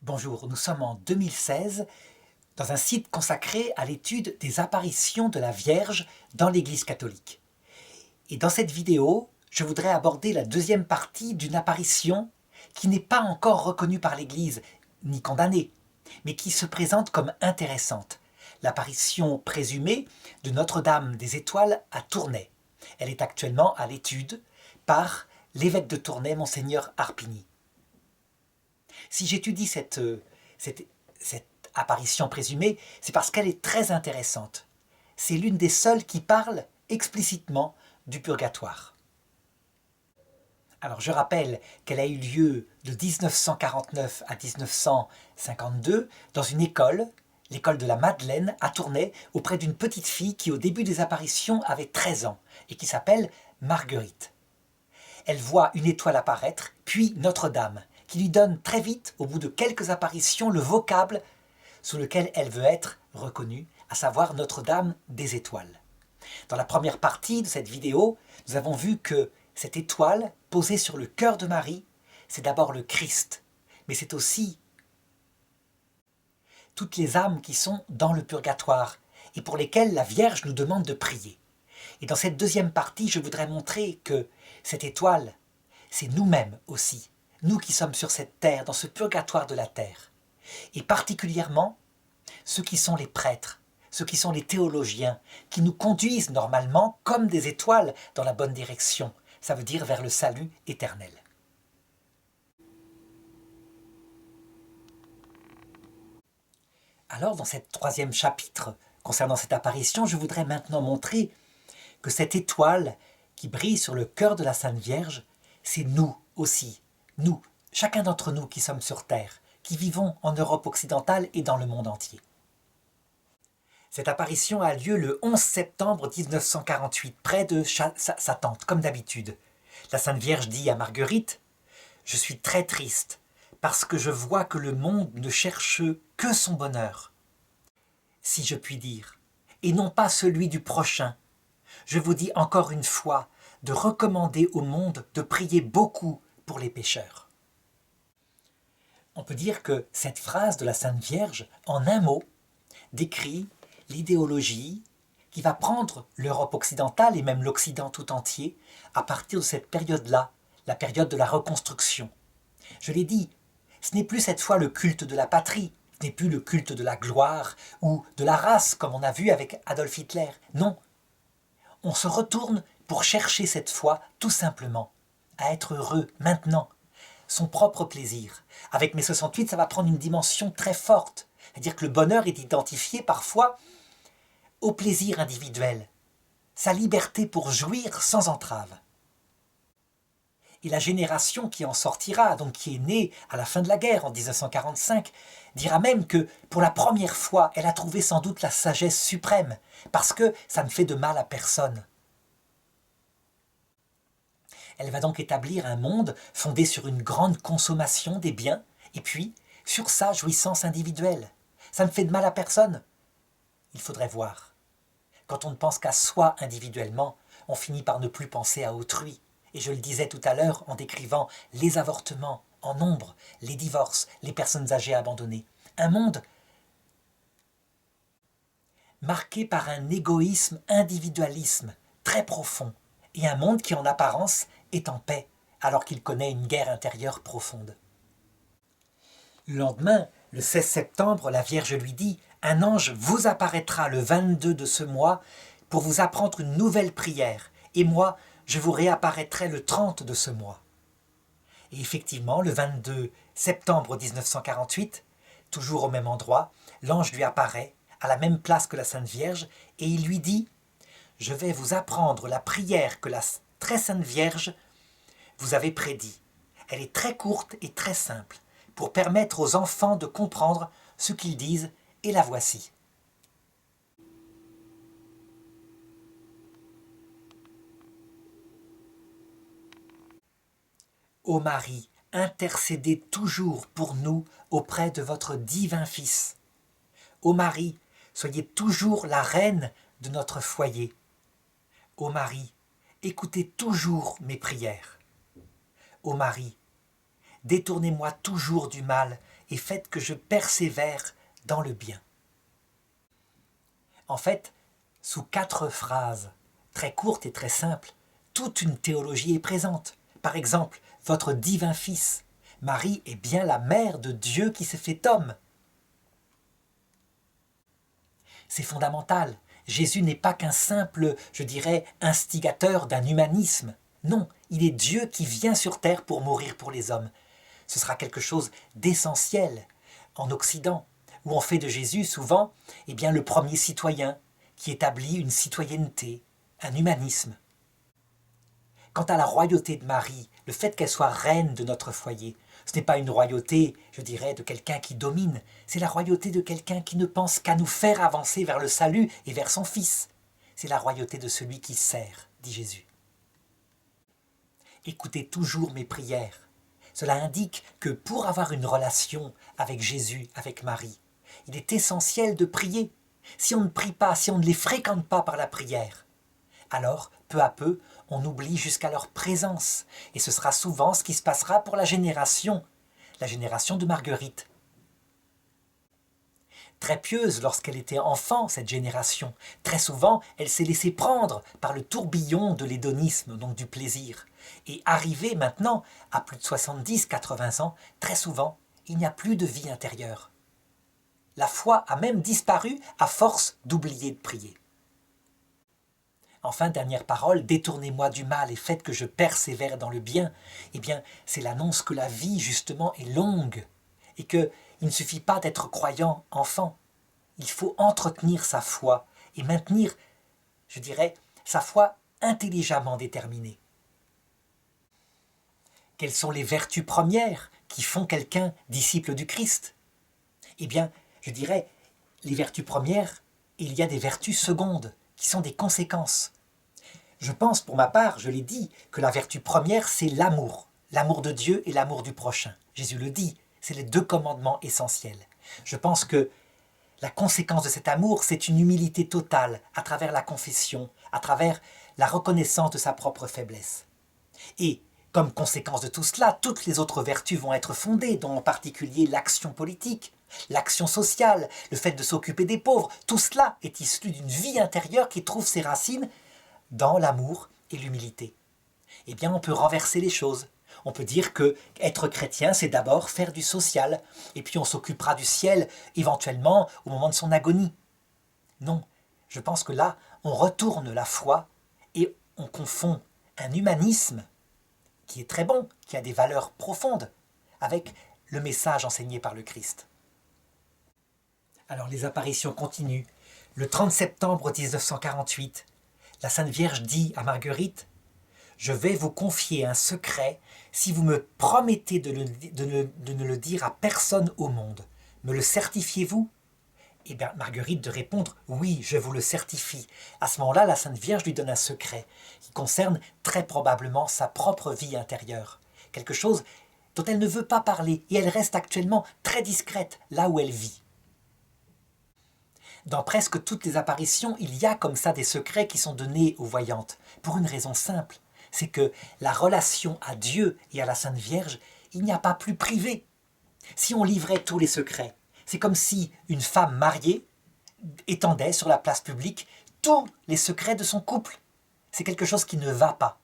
Bonjour, nous sommes en 2016 dans un site consacré à l'étude des apparitions de la Vierge dans l'Église catholique. Et dans cette vidéo, je voudrais aborder la deuxième partie d'une apparition qui n'est pas encore reconnue par l'Église, ni condamnée, mais qui se présente comme intéressante. L'apparition présumée de Notre-Dame des Étoiles à Tournai. Elle est actuellement à l'étude par l'évêque de Tournai, Monseigneur Harpigny. Si j'étudie cette apparition présumée, c'est parce qu'elle est très intéressante. C'est l'une des seules qui parle explicitement du purgatoire. Alors je rappelle qu'elle a eu lieu de 1949 à 1952 dans une école, l'école de la Madeleine à Tournai, auprès d'une petite fille qui au début des apparitions avait 13 ans et qui s'appelle Marguerite. Elle voit une étoile apparaître, puis Notre-Dame, qui lui donne très vite, au bout de quelques apparitions, le vocable sous lequel elle veut être reconnue, à savoir Notre-Dame des Étoiles. Dans la première partie de cette vidéo, nous avons vu que cette étoile posée sur le cœur de Marie, c'est d'abord le Christ, mais c'est aussi toutes les âmes qui sont dans le purgatoire et pour lesquelles la Vierge nous demande de prier. Et dans cette deuxième partie, je voudrais montrer que cette étoile, c'est nous-mêmes aussi, nous qui sommes sur cette terre, dans ce purgatoire de la terre. Et particulièrement, ceux qui sont les prêtres, ceux qui sont les théologiens, qui nous conduisent normalement comme des étoiles dans la bonne direction, ça veut dire vers le salut éternel. Alors, dans ce troisième chapitre, concernant cette apparition, je voudrais maintenant montrer que cette étoile qui brille sur le cœur de la Sainte Vierge, c'est nous aussi, nous, chacun d'entre nous qui sommes sur Terre, qui vivons en Europe occidentale et dans le monde entier. Cette apparition a lieu le 11 septembre 1948, près de sa tante, comme d'habitude. La Sainte Vierge dit à Marguerite « Je suis très triste, parce que je vois que le monde ne cherche que son bonheur, si je puis dire, et non pas celui du prochain. Je vous dis encore une fois de recommander au monde de prier beaucoup pour les pécheurs. » On peut dire que cette phrase de la Sainte Vierge, en un mot, décrit l'idéologie qui va prendre l'Europe occidentale et même l'Occident tout entier à partir de cette période-là, la période de la reconstruction. Je l'ai dit, ce n'est plus cette fois le culte de la patrie, ce n'est plus le culte de la gloire ou de la race comme on a vu avec Adolf Hitler. Non, on se retourne pour chercher cette fois tout simplement à être heureux maintenant, son propre plaisir. Avec mai 68, ça va prendre une dimension très forte, c'est-à-dire que le bonheur est identifié parfois au plaisir individuel, sa liberté pour jouir sans entrave. Et la génération qui en sortira, donc qui est née à la fin de la guerre en 1945, dira même que pour la première fois, elle a trouvé sans doute la sagesse suprême, parce que ça ne fait de mal à personne. Elle va donc établir un monde fondé sur une grande consommation des biens, et puis sur sa jouissance individuelle. Ça ne fait de mal à personne. Il faudrait voir. Quand on ne pense qu'à soi individuellement, on finit par ne plus penser à autrui. Et je le disais tout à l'heure en décrivant les avortements en nombre, les divorces, les personnes âgées abandonnées. Un monde marqué par un égoïsme, individualisme très profond. Et un monde qui en apparence est en paix, alors qu'il connaît une guerre intérieure profonde. Le lendemain, le 16 septembre, la Vierge lui dit « Un ange vous apparaîtra le 22 de ce mois pour vous apprendre une nouvelle prière, et moi, je vous réapparaîtrai le 30 de ce mois. » Et effectivement, le 22 septembre 1948, toujours au même endroit, l'ange lui apparaît, à la même place que la Sainte Vierge, et il lui dit « Je vais vous apprendre la prière que la très Sainte Vierge vous avait prédit. Elle est très courte et très simple, pour permettre aux enfants de comprendre ce qu'ils disent, et la voici. Ô Marie, intercédez toujours pour nous auprès de votre divin Fils. Ô Marie, soyez toujours la reine de notre foyer. Ô Marie, écoutez toujours mes prières. Ô Marie, détournez-moi toujours du mal et faites que je persévère dans le bien. En fait, sous 4 phrases, très courtes et très simples, toute une théologie est présente. Par exemple, votre divin Fils, Marie est bien la mère de Dieu qui s'est fait homme. C'est fondamental. Jésus n'est pas qu'un simple, je dirais, instigateur d'un humanisme. Non, il est Dieu qui vient sur terre pour mourir pour les hommes. Ce sera quelque chose d'essentiel en Occident, où on fait de Jésus souvent le premier citoyen qui établit une citoyenneté, un humanisme. Quant à la royauté de Marie, le fait qu'elle soit reine de notre foyer, ce n'est pas une royauté, je dirais, de quelqu'un qui domine, c'est la royauté de quelqu'un qui ne pense qu'à nous faire avancer vers le salut et vers son Fils. C'est la royauté de celui qui sert, dit Jésus. Écoutez toujours mes prières. Cela indique que pour avoir une relation avec Jésus, avec Marie, il est essentiel de prier. Si on ne prie pas, si on ne les fréquente pas par la prière, alors, peu à peu, on oublie jusqu'à leur présence. Et ce sera souvent ce qui se passera pour la génération de Marguerite. Très pieuse lorsqu'elle était enfant, cette génération. Très souvent, elle s'est laissée prendre par le tourbillon de l'hédonisme, donc du plaisir. Et arrivée maintenant, à plus de 70, 80 ans, très souvent, il n'y a plus de vie intérieure. La foi a même disparu à force d'oublier de prier. Enfin, dernière parole, détournez-moi du mal et faites que je persévère dans le bien. Eh bien, c'est l'annonce que la vie, justement, est longue et qu'il ne suffit pas d'être croyant enfant. Il faut entretenir sa foi et maintenir, je dirais, sa foi intelligemment déterminée. Quelles sont les vertus premières qui font quelqu'un disciple du Christ? Eh bien, je dirais, les vertus premières, il y a des vertus secondes qui sont des conséquences. Je pense, pour ma part, je l'ai dit, que la vertu première, c'est l'amour. L'amour de Dieu et l'amour du prochain. Jésus le dit, c'est les 2 commandements essentiels. Je pense que la conséquence de cet amour, c'est une humilité totale à travers la confession, à travers la reconnaissance de sa propre faiblesse. Et comme conséquence de tout cela, toutes les autres vertus vont être fondées, dont en particulier l'action politique, l'action sociale, le fait de s'occuper des pauvres. Tout cela est issu d'une vie intérieure qui trouve ses racines dans l'amour et l'humilité. Eh bien, on peut renverser les choses. On peut dire que être chrétien, c'est d'abord faire du social, et puis on s'occupera du ciel, éventuellement, au moment de son agonie. Non, je pense que là, on retourne la foi, et on confond un humanisme, qui est très bon, qui a des valeurs profondes, avec le message enseigné par le Christ. Alors les apparitions continuent. Le 30 septembre 1948, la Sainte Vierge dit à Marguerite « Je vais vous confier un secret si vous me promettez de ne le dire à personne au monde. Me le certifiez-vous » Eh bien, Marguerite de répondre « Oui, je vous le certifie ». À ce moment-là, la Sainte Vierge lui donne un secret qui concerne très probablement sa propre vie intérieure. Quelque chose dont elle ne veut pas parler et elle reste actuellement très discrète là où elle vit. Dans presque toutes les apparitions, il y a comme ça des secrets qui sont donnés aux voyantes, pour une raison simple, c'est que la relation à Dieu et à la Sainte Vierge, il n'y a pas plus privé. Si on livrait tous les secrets, c'est comme si une femme mariée étendait sur la place publique tous les secrets de son couple. C'est quelque chose qui ne va pas.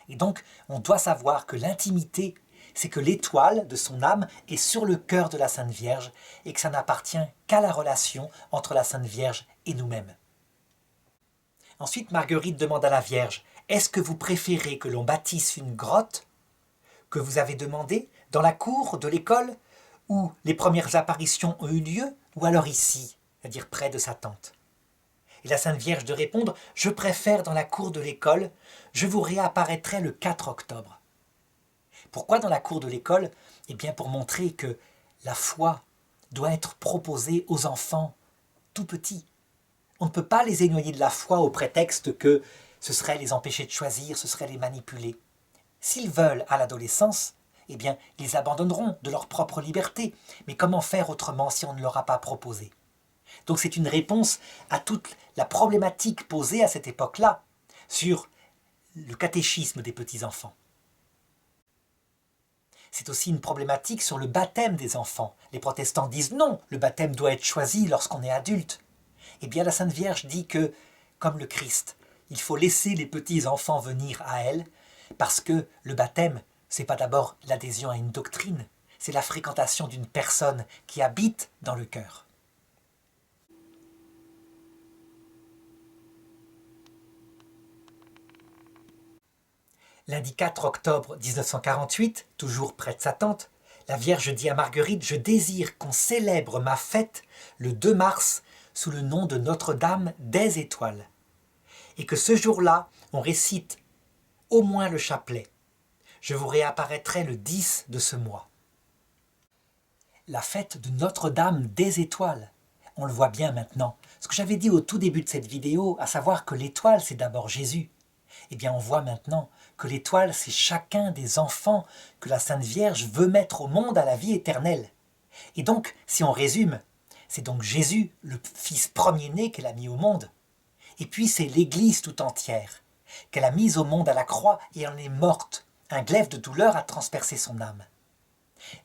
Et donc, on doit savoir que l'intimité, c'est que l'étoile de son âme est sur le cœur de la Sainte Vierge et que ça n'appartient qu'à la relation entre la Sainte Vierge et nous-mêmes. Ensuite, Marguerite demande à la Vierge « Est-ce que vous préférez que l'on bâtisse une grotte que vous avez demandé dans la cour de l'école où les premières apparitions ont eu lieu ou alors ici, c'est-à-dire près de sa tente ?» Et la Sainte Vierge de répondre « Je préfère dans la cour de l'école, je vous réapparaîtrai le 4 octobre. » Pourquoi dans la cour de l'école? Eh bien pour montrer que la foi doit être proposée aux enfants tout petits. On ne peut pas les éloigner de la foi au prétexte que ce serait les empêcher de choisir, ce serait les manipuler. S'ils veulent à l'adolescence, eh bien ils abandonneront de leur propre liberté. Mais comment faire autrement si on ne leur a pas proposé? Donc c'est une réponse à toute la problématique posée à cette époque-là sur le catéchisme des petits-enfants. C'est aussi une problématique sur le baptême des enfants. Les protestants disent non, le baptême doit être choisi lorsqu'on est adulte. Eh bien la Sainte Vierge dit que, comme le Christ, il faut laisser les petits enfants venir à elle, parce que le baptême, c'est pas d'abord l'adhésion à une doctrine, c'est la fréquentation d'une personne qui habite dans le cœur. Lundi 4 octobre 1948, toujours près de sa tante, la Vierge dit à Marguerite « Je désire qu'on célèbre ma fête le 2 mars sous le nom de Notre-Dame des Étoiles. Et que ce jour-là, on récite au moins le chapelet. Je vous réapparaîtrai le 10 de ce mois. » La fête de Notre-Dame des Étoiles. On le voit bien maintenant. Ce que j'avais dit au tout début de cette vidéo, à savoir que l'étoile, c'est d'abord Jésus. Eh bien, on voit maintenant que l'étoile, c'est chacun des enfants que la Sainte Vierge veut mettre au monde à la vie éternelle. Et donc, si on résume, c'est donc Jésus, le Fils premier-né qu'elle a mis au monde. Et puis, c'est l'Église tout entière qu'elle a mise au monde à la croix et elle en est morte. Un glaive de douleur a transpercé son âme.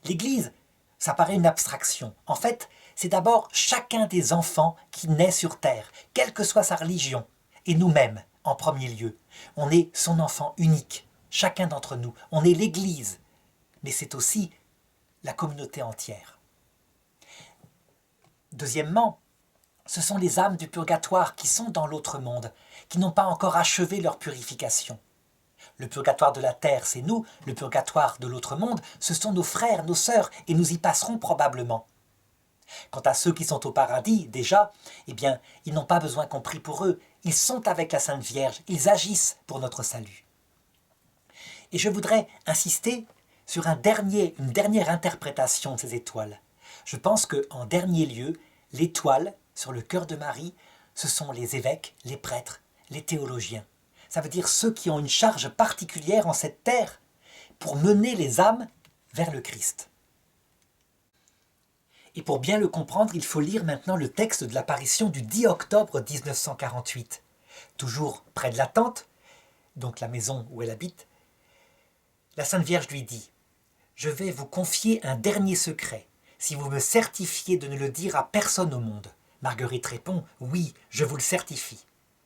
L'Église, ça paraît une abstraction. En fait, c'est d'abord chacun des enfants qui naît sur terre, quelle que soit sa religion, et nous-mêmes, en premier lieu. On est son enfant unique, chacun d'entre nous. On est l'Église, mais c'est aussi la communauté entière. Deuxièmement, ce sont les âmes du purgatoire qui sont dans l'autre monde, qui n'ont pas encore achevé leur purification. Le purgatoire de la terre, c'est nous. Le purgatoire de l'autre monde, ce sont nos frères, nos sœurs, et nous y passerons probablement. Quant à ceux qui sont au paradis, déjà, eh bien, ils n'ont pas besoin qu'on prie pour eux. Ils sont avec la Sainte Vierge, ils agissent pour notre salut. Et je voudrais insister sur une dernière interprétation de ces étoiles. Je pense qu'en dernier lieu, l'étoile sur le cœur de Marie, ce sont les évêques, les prêtres, les théologiens. Ça veut dire ceux qui ont une charge particulière en cette terre pour mener les âmes vers le Christ. Et pour bien le comprendre, il faut lire maintenant le texte de l'apparition du 10 octobre 1948. Toujours près de la tente, donc la maison où elle habite, la Sainte Vierge lui dit « Je vais vous confier un dernier secret, si vous me certifiez de ne le dire à personne au monde. » Marguerite répond « Oui, je vous le certifie. »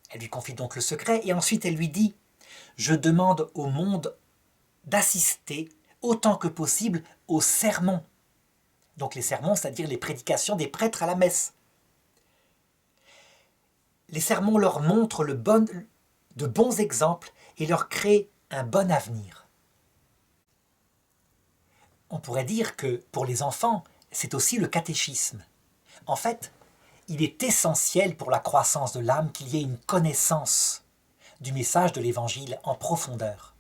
Elle lui confie donc le secret et ensuite elle lui dit « Je demande au monde d'assister autant que possible aux sermons. » Donc les sermons, c'est-à-dire les prédications des prêtres à la messe. Les sermons leur montrent de bons exemples et leur créent un bon avenir. On pourrait dire que pour les enfants, c'est aussi le catéchisme. En fait, il est essentiel pour la croissance de l'âme qu'il y ait une connaissance du message de l'Évangile en profondeur.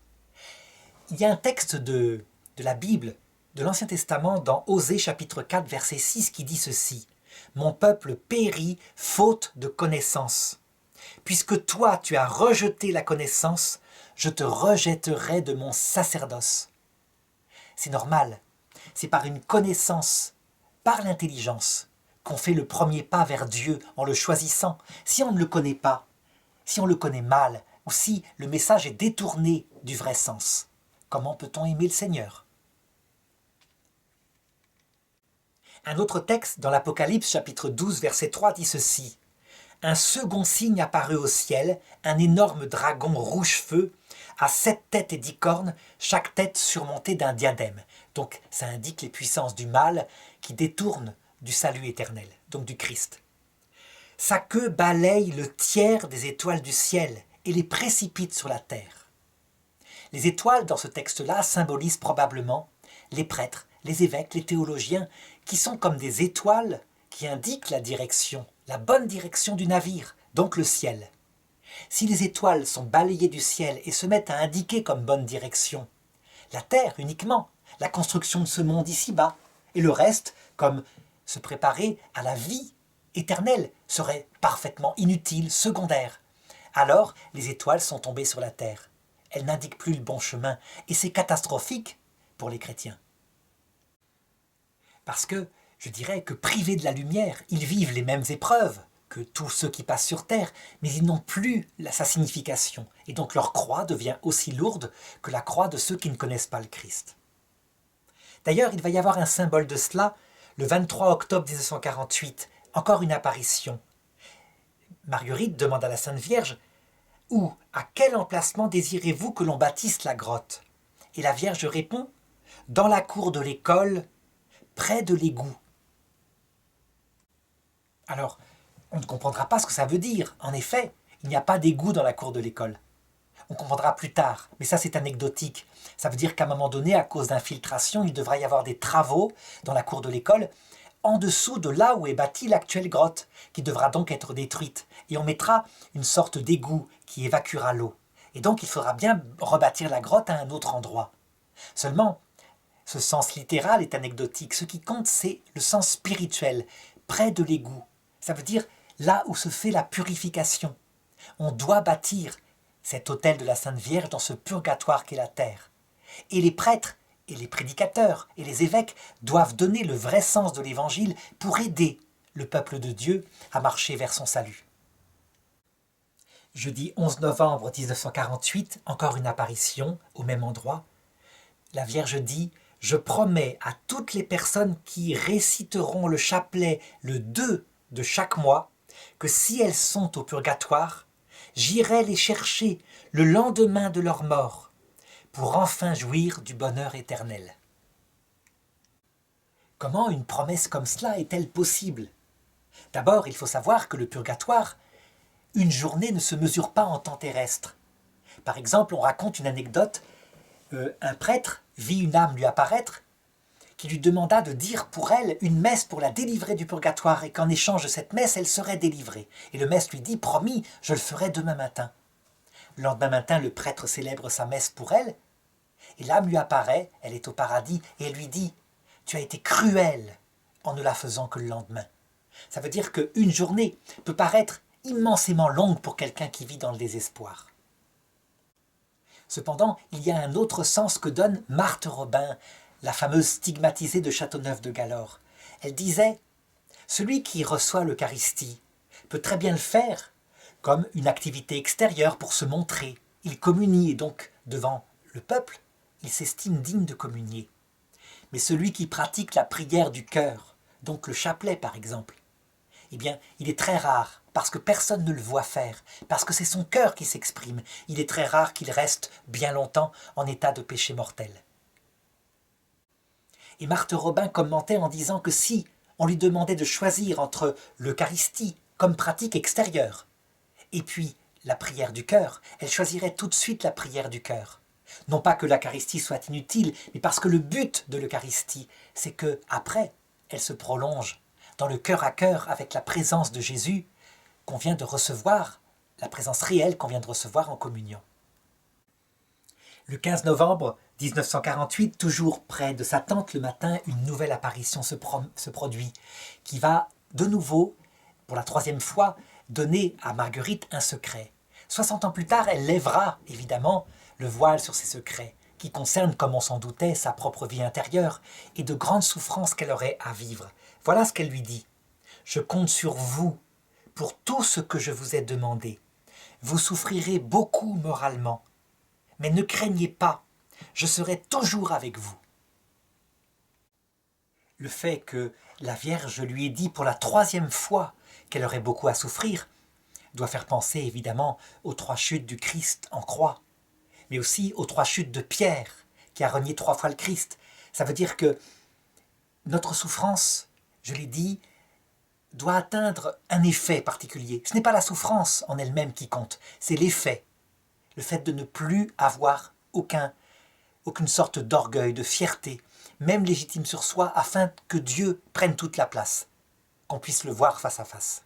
Il y a un texte de la Bible, de l'Ancien Testament, dans Osée chapitre 4, verset 6, qui dit ceci « Mon peuple périt faute de connaissance. Puisque toi, tu as rejeté la connaissance, je te rejetterai de mon sacerdoce. » C'est normal, c'est par une connaissance, par l'intelligence, qu'on fait le premier pas vers Dieu en le choisissant. Si on ne le connaît pas, si on le connaît mal, ou si le message est détourné du vrai sens, comment peut-on aimer le Seigneur? Un autre texte dans l'Apocalypse chapitre 12 verset 3 dit ceci « Un second signe apparut au ciel, un énorme dragon rouge-feu, à 7 têtes et 10 cornes, chaque tête surmontée d'un diadème. » Donc ça indique les puissances du mal qui détournent du salut éternel, donc du Christ. Sa queue balaye le tiers des étoiles du ciel et les précipite sur la terre. Les étoiles dans ce texte-là symbolisent probablement les prêtres, les évêques, les théologiens, qui sont comme des étoiles qui indiquent la direction, la bonne direction du navire, donc le ciel. Si les étoiles sont balayées du ciel et se mettent à indiquer comme bonne direction la terre uniquement, la construction de ce monde ici-bas, et le reste, comme se préparer à la vie éternelle, serait parfaitement inutile, secondaire. Alors, les étoiles sont tombées sur la terre. Elles n'indiquent plus le bon chemin, et c'est catastrophique pour les chrétiens. Parce que, je dirais que privés de la lumière, ils vivent les mêmes épreuves que tous ceux qui passent sur terre, mais ils n'ont plus sa signification, et donc leur croix devient aussi lourde que la croix de ceux qui ne connaissent pas le Christ. D'ailleurs, il va y avoir un symbole de cela, le 23 octobre 1948, encore une apparition. Marguerite demande à la Sainte Vierge « Où, à quel emplacement désirez-vous que l'on bâtisse la grotte ?» Et la Vierge répond « Dans la cour de l'école, près de l'égout. » Alors, on ne comprendra pas ce que ça veut dire. En effet, il n'y a pas d'égout dans la cour de l'école. On comprendra plus tard, mais ça c'est anecdotique. Ça veut dire qu'à un moment donné, à cause d'infiltration, il devra y avoir des travaux dans la cour de l'école, en dessous de là où est bâtie l'actuelle grotte, qui devra donc être détruite. Et on mettra une sorte d'égout qui évacuera l'eau. Et donc il faudra bien rebâtir la grotte à un autre endroit. Seulement, ce sens littéral est anecdotique. Ce qui compte, c'est le sens spirituel, près de l'égout. Ça veut dire là où se fait la purification. On doit bâtir cet autel de la Sainte Vierge dans ce purgatoire qu'est la terre. Et les prêtres, et les prédicateurs, et les évêques doivent donner le vrai sens de l'Évangile pour aider le peuple de Dieu à marcher vers son salut. Jeudi 11 novembre 1948, encore une apparition au même endroit. La Vierge dit « Je promets à toutes les personnes qui réciteront le chapelet le 2 de chaque mois que si elles sont au purgatoire, j'irai les chercher le lendemain de leur mort pour enfin jouir du bonheur éternel. » Comment une promesse comme cela est-elle possible? D'abord, il faut savoir que le purgatoire, une journée ne se mesure pas en temps terrestre. Par exemple, on raconte une anecdote, un prêtre vit une âme lui apparaître qui lui demanda de dire pour elle une messe pour la délivrer du purgatoire et qu'en échange de cette messe, elle serait délivrée. Et le maître lui dit « Promis, je le ferai demain matin. » Le lendemain matin, le prêtre célèbre sa messe pour elle et l'âme lui apparaît, elle est au paradis et elle lui dit « Tu as été cruel en ne la faisant que le lendemain. » Ça veut dire qu'une journée peut paraître immensément longue pour quelqu'un qui vit dans le désespoir. Cependant, il y a un autre sens que donne Marthe Robin, la fameuse stigmatisée de Châteauneuf-de-Galorre. Elle disait « Celui qui reçoit l'Eucharistie peut très bien le faire comme une activité extérieure pour se montrer. Il communie et donc, devant le peuple, il s'estime digne de communier. Mais celui qui pratique la prière du cœur, donc le chapelet par exemple, eh bien, il est très rare, parce que personne ne le voit faire, parce que c'est son cœur qui s'exprime, il est très rare qu'il reste bien longtemps en état de péché mortel. » Et Marthe Robin commentait en disant que si on lui demandait de choisir entre l'Eucharistie comme pratique extérieure et puis la prière du cœur, elle choisirait tout de suite la prière du cœur. Non pas que l'Eucharistie soit inutile, mais parce que le but de l'Eucharistie, c'est que après, elle se prolonge dans le cœur à cœur avec la présence de Jésus qu'on vient de recevoir, la présence réelle qu'on vient de recevoir en communion. Le 15 novembre 1948, toujours près de sa tente le matin, une nouvelle apparition se produit qui va de nouveau, pour la troisième fois, donner à Marguerite un secret. 60 ans plus tard, elle lèvera évidemment le voile sur ces secrets qui concernent, comme on s'en doutait, sa propre vie intérieure et de grandes souffrances qu'elle aurait à vivre. Voilà ce qu'elle lui dit. « Je compte sur vous pour tout ce que je vous ai demandé. Vous souffrirez beaucoup moralement, mais ne craignez pas, je serai toujours avec vous. » Le fait que la Vierge lui ait dit pour la troisième fois qu'elle aurait beaucoup à souffrir doit faire penser évidemment aux 3 chutes du Christ en croix, mais aussi aux 3 chutes de Pierre qui a renié 3 fois le Christ. Ça veut dire que notre souffrance, je l'ai dit, doit atteindre un effet particulier. Ce n'est pas la souffrance en elle-même qui compte, c'est l'effet. Le fait de ne plus avoir aucune sorte d'orgueil, de fierté, même légitime sur soi, afin que Dieu prenne toute la place, qu'on puisse le voir face à face.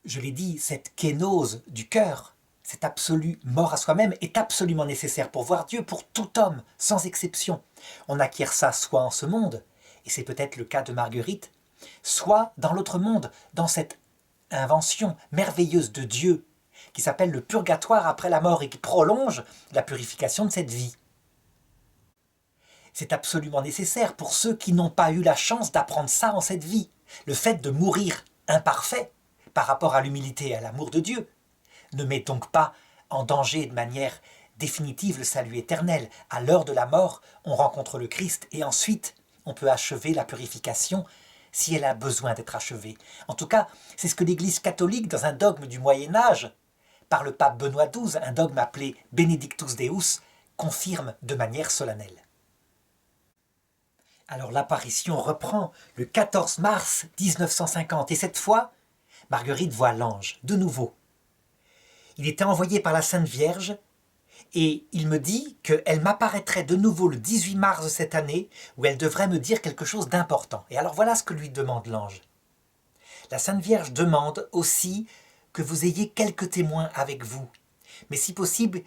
Je l'ai dit, cette kénose du cœur, cette absolue mort à soi-même est absolument nécessaire pour voir Dieu, pour tout homme, sans exception. On acquiert ça soit en ce monde, et c'est peut-être le cas de Marguerite, soit dans l'autre monde, dans cette invention merveilleuse de Dieu, qui s'appelle le purgatoire après la mort et qui prolonge la purification de cette vie. C'est absolument nécessaire pour ceux qui n'ont pas eu la chance d'apprendre ça en cette vie. Le fait de mourir imparfait par rapport à l'humilité et à l'amour de Dieu ne met donc pas en danger de manière définitive le salut éternel. À l'heure de la mort, on rencontre le Christ et ensuite on peut achever la purification si elle a besoin d'être achevée. En tout cas, c'est ce que l'Église catholique, dans un dogme du Moyen-Âge, par le pape Benoît XII, un dogme appelé Benedictus Deus, confirme de manière solennelle. Alors l'apparition reprend le 14 mars 1950 et cette fois, Marguerite voit l'ange, de nouveau. Il était envoyé par la Sainte Vierge et il me dit qu'elle m'apparaîtrait de nouveau le 18 mars de cette année où elle devrait me dire quelque chose d'important. Et alors voilà ce que lui demande l'ange. La Sainte Vierge demande aussi que vous ayez quelques témoins avec vous, mais si possible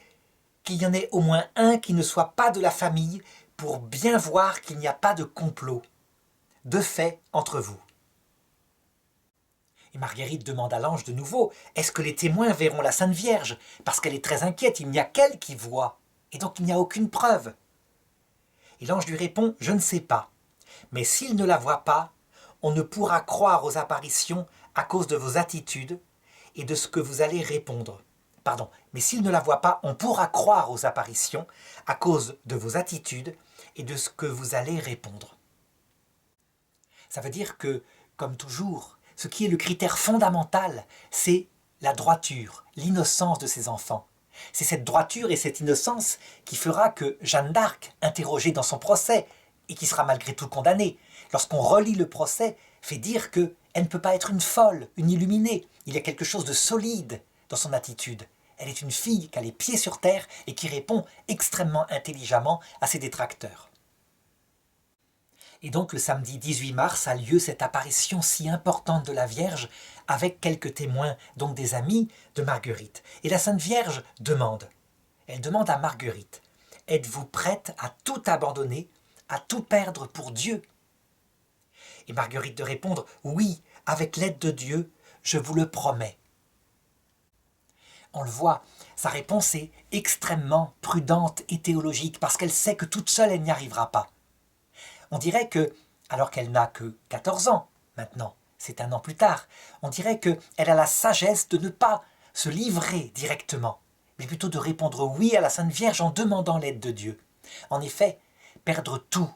qu'il y en ait au moins un qui ne soit pas de la famille pour bien voir qu'il n'y a pas de complot, de fait entre vous. Et Marguerite demande à l'ange de nouveau, est-ce que les témoins verront la Sainte Vierge? Parce qu'elle est très inquiète, il n'y a qu'elle qui voit, et donc il n'y a aucune preuve. Et l'ange lui répond, je ne sais pas, mais s'il ne la voit pas, on ne pourra croire aux apparitions à cause de vos attitudes et de ce que vous allez répondre. Pardon, mais s'il ne la voit pas, on pourra croire aux apparitions à cause de vos attitudes et de ce que vous allez répondre. Ça veut dire que, comme toujours, ce qui est le critère fondamental, c'est la droiture, l'innocence de ces enfants. C'est cette droiture et cette innocence qui fera que Jeanne d'Arc, interrogée dans son procès, et qui sera malgré tout condamnée, lorsqu'on relit le procès, fait dire qu'elle ne peut pas être une folle, une illuminée. Il y a quelque chose de solide dans son attitude. Elle est une fille qui a les pieds sur terre et qui répond extrêmement intelligemment à ses détracteurs. Et donc le samedi 18 mars a lieu cette apparition si importante de la Vierge avec quelques témoins, donc des amis de Marguerite. Et la Sainte Vierge demande, elle demande à Marguerite, êtes-vous prête à tout abandonner, à tout perdre pour Dieu? Et Marguerite de répondre, oui, avec l'aide de Dieu, je vous le promets. On le voit, sa réponse est extrêmement prudente et théologique parce qu'elle sait que toute seule elle n'y arrivera pas. On dirait que, alors qu'elle n'a que 14 ans maintenant, c'est un an plus tard, on dirait qu'elle a la sagesse de ne pas se livrer directement, mais plutôt de répondre oui à la Sainte Vierge en demandant l'aide de Dieu. En effet, perdre tout,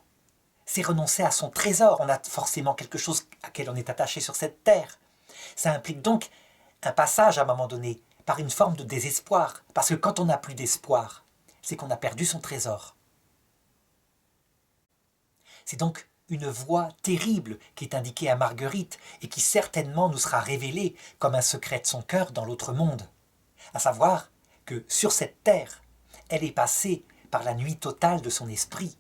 c'est renoncer à son trésor. On a forcément quelque chose à laquelle on est attaché sur cette terre. Ça implique donc un passage à un moment donné par une forme de désespoir. Parce que quand on n'a plus d'espoir, c'est qu'on a perdu son trésor. C'est donc une voie terrible qui est indiquée à Marguerite et qui certainement nous sera révélée comme un secret de son cœur dans l'autre monde. À savoir que sur cette terre, elle est passée par la nuit totale de son esprit.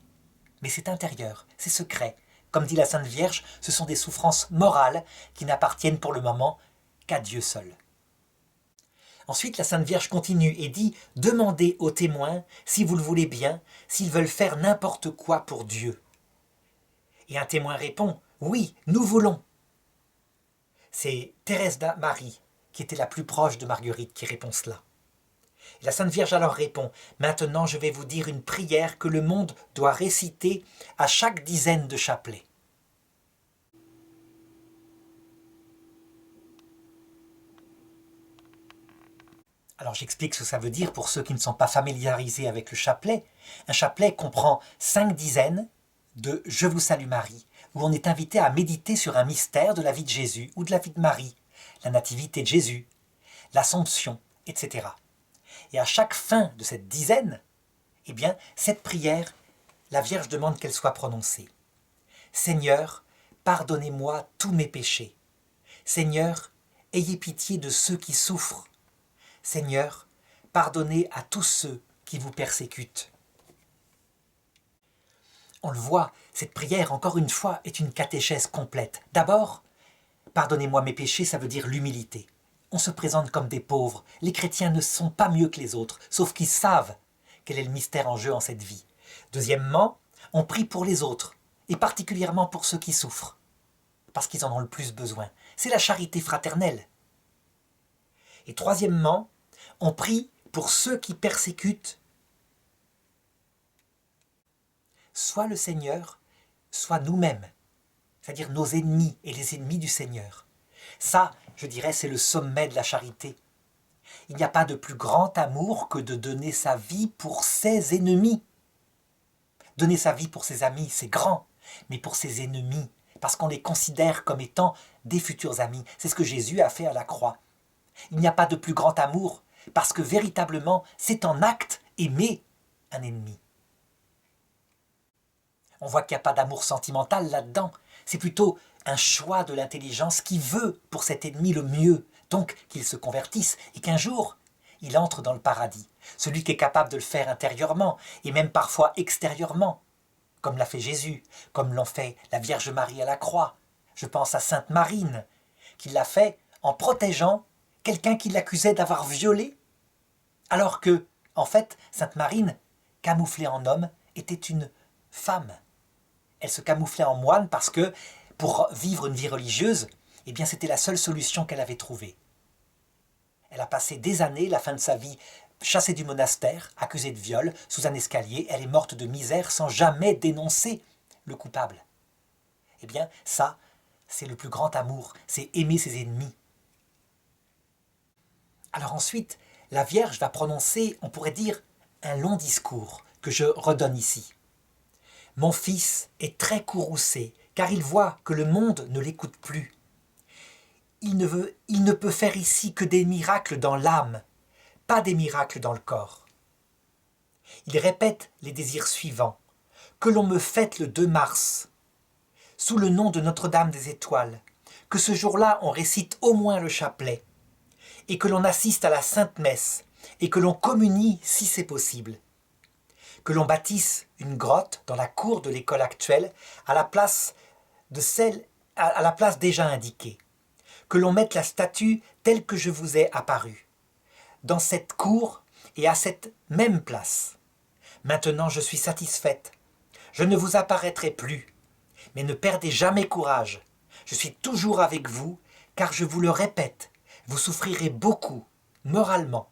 Mais c'est intérieur, c'est secret. Comme dit la Sainte Vierge, ce sont des souffrances morales qui n'appartiennent pour le moment qu'à Dieu seul. Ensuite, la Sainte Vierge continue et dit « Demandez aux témoins, si vous le voulez bien, s'ils veulent faire n'importe quoi pour Dieu. » Et un témoin répond « Oui, nous voulons. » C'est Thérèse Marie, qui était la plus proche de Marguerite, qui répond cela. Et la Sainte Vierge alors répond « Maintenant, je vais vous dire une prière que le monde doit réciter à chaque dizaine de chapelets. » Alors j'explique ce que ça veut dire pour ceux qui ne sont pas familiarisés avec le chapelet. Un chapelet comprend 5 dizaines de « Je vous salue Marie », où on est invité à méditer sur un mystère de la vie de Jésus ou de la vie de Marie, la nativité de Jésus, l'Assomption, etc. Et à chaque fin de cette dizaine, eh bien, cette prière, la Vierge demande qu'elle soit prononcée. « Seigneur, pardonnez-moi tous mes péchés. Seigneur, ayez pitié de ceux qui souffrent. Seigneur, pardonnez à tous ceux qui vous persécutent. » On le voit, cette prière, encore une fois, est une catéchèse complète. D'abord, pardonnez-moi mes péchés, ça veut dire l'humilité. On se présente comme des pauvres. Les chrétiens ne sont pas mieux que les autres, sauf qu'ils savent quel est le mystère en jeu en cette vie. Deuxièmement, on prie pour les autres, et particulièrement pour ceux qui souffrent, parce qu'ils en ont le plus besoin. C'est la charité fraternelle. Et troisièmement, on prie pour ceux qui persécutent soit le Seigneur, soit nous-mêmes, c'est-à-dire nos ennemis et les ennemis du Seigneur. Ça, je dirais, c'est le sommet de la charité. Il n'y a pas de plus grand amour que de donner sa vie pour ses ennemis. Donner sa vie pour ses amis, c'est grand, mais pour ses ennemis, parce qu'on les considère comme étant des futurs amis. C'est ce que Jésus a fait à la croix. Il n'y a pas de plus grand amour, parce que véritablement, c'est en acte aimer un ennemi. On voit qu'il n'y a pas d'amour sentimental là-dedans. C'est plutôt un choix de l'intelligence qui veut pour cet ennemi le mieux, donc qu'il se convertisse et qu'un jour, il entre dans le paradis. Celui qui est capable de le faire intérieurement et même parfois extérieurement, comme l'a fait Jésus, comme l'ont fait la Vierge Marie à la croix. Je pense à Sainte Marine, qui l'a fait en protégeant quelqu'un qui l'accusait d'avoir violé, alors que, en fait, Sainte Marine, camouflée en homme, était une femme. Elle se camouflait en moine parce que, pour vivre une vie religieuse, eh bien, c'était la seule solution qu'elle avait trouvée. Elle a passé des années, la fin de sa vie, chassée du monastère, accusée de viol, sous un escalier. Elle est morte de misère sans jamais dénoncer le coupable. Eh bien, ça, c'est le plus grand amour, c'est aimer ses ennemis. Alors ensuite, la Vierge va prononcer, on pourrait dire, un long discours que je redonne ici. Mon fils est très courroucé, car il voit que le monde ne l'écoute plus. Il ne peut faire ici que des miracles dans l'âme, pas des miracles dans le corps. Il répète les désirs suivants. Que l'on me fête le 2 mars, sous le nom de Notre-Dame des Étoiles, que ce jour-là on récite au moins le chapelet, et que l'on assiste à la Sainte Messe, et que l'on communie si c'est possible. Que l'on bâtisse une grotte dans la cour de l'école actuelle à la place déjà indiquée. Que l'on mette la statue telle que je vous ai apparue, dans cette cour et à cette même place. Maintenant je suis satisfaite. Je ne vous apparaîtrai plus, mais ne perdez jamais courage. Je suis toujours avec vous, car je vous le répète, vous souffrirez beaucoup, moralement.